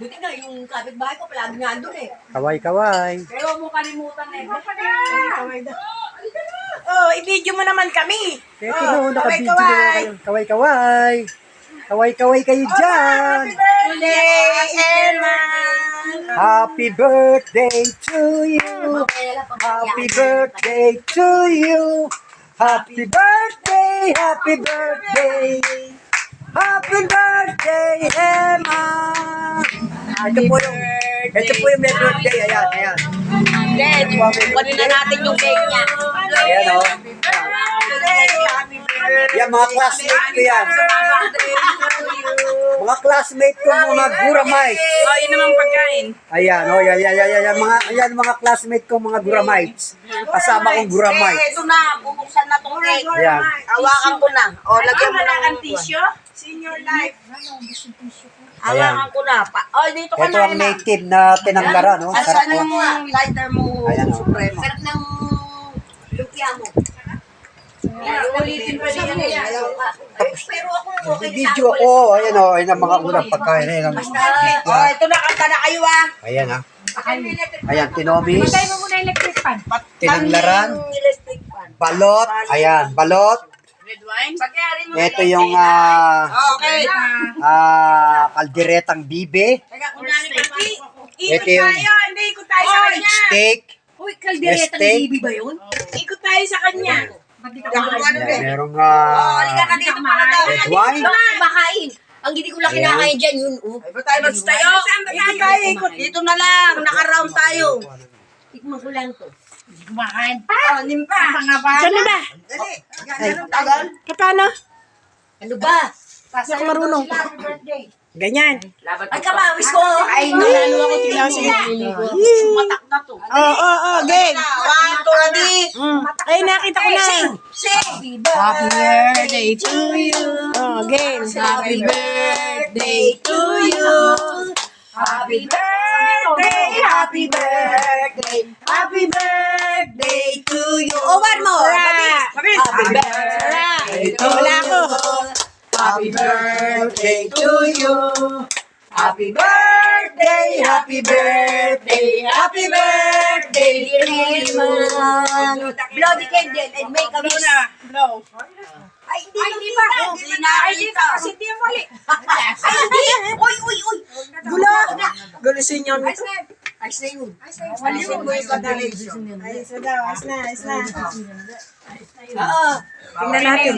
Buti nga, yung kapitbahay ko, palagi nga doon eh. Kaway-kaway. Pero huwag mo kalimutan eh. Kaway daw. Oh, i-video mo naman kami. Ito na, naka-video na kaway-kaway. kayo. Kaway-kaway. Kaway-kaway kayo dyan. Birthday, Emma. Happy birthday to you. Happy birthday to you. Happy birthday, happy birthday. Happy birthday, Emma. Ito po yung may birthday. Ayan, ayan. Then, kunin na natin yung cake niya. Ayan, o. Yan, mga classmate ko yan. Mga classmate ko, mga guramites. Oh, yun naman pagkain. Ayan, o, yan, mga classmate ko, mga guramites. Kasama kong guramites. Ito na, bubuksan na itong cake. Ayan. Hawakan ko na. O, lagyan mo Wala ng kang tissue? Senior life. hawakan ko na. O, dito ka Ito na. ang native na tinanggaran, no? Sarap Asan po. yung lighter mo, Ayan, o. Supremo? Sarap ng lumpia mo. Ulitin pa niya yan. Pero ako, okay na Video ko, ayan o, ayan ang mga unang pagkain. Ayan ang Oh, ito na, kanta na kayo ah. ayan ha. Ayan, tinomis, Patay mo muna electric fan. tinanggaran, Electric fan. balot, ayan, balot. Red wine? Pagkari mo Ito yung Okay. kalderetang bibe, Teka, kunwari ka pa. Ikot Ito yung- tayo. Hindi, ikot tayo sa kanya. steak, Uy, kaldereta Steak. ng bibi ba yun? Ikot tayo sa kanya. Ano ayan, eh? merong Oh, halika na dito para daw. red wine, Kumakain. Ang hindi ko lang Ayan. kinakain dyan yun. Ay, ba tayo magstayo? Saan ba Ikot tayo? tayo, ikot. Dito na lang. Naka-round tayo. Tikman ko lang to. Kumakain pa. Oh, nimpa. Mga ba? Diyan na ba? Dali. Ganun tagal. Paano? Ano ba? Hindi ako marunong. Happy birthday. Ganyan. Ay, kapawis ko. Ay, nalalo ako. Tignan ko sige. Matak na to. Oo, game. 1, 2, ready? Ay, nakita ko na. Sing. Happy birthday to you. Oh, game. Happy birthday to you. Happy birthday, happy birthday, happy birthday to you. Oh, one more. Mabilis. Mabilis. Happy birthday to Wala ako. Happy birthday to you. Happy birthday, happy birthday, happy birthday, dear Hilman. Blow the candle and make a wish. Blow. Ay, hindi pa. Hindi nakita. Kasi di mo mali. Ay, hindi. Uy, uy, uy. Gulo. Gulo sa inyo. Ayos na yun. Alisin mo yung condolation. Ayos na daw. Ayos na. Ayos na. Oo. Tingnan natin.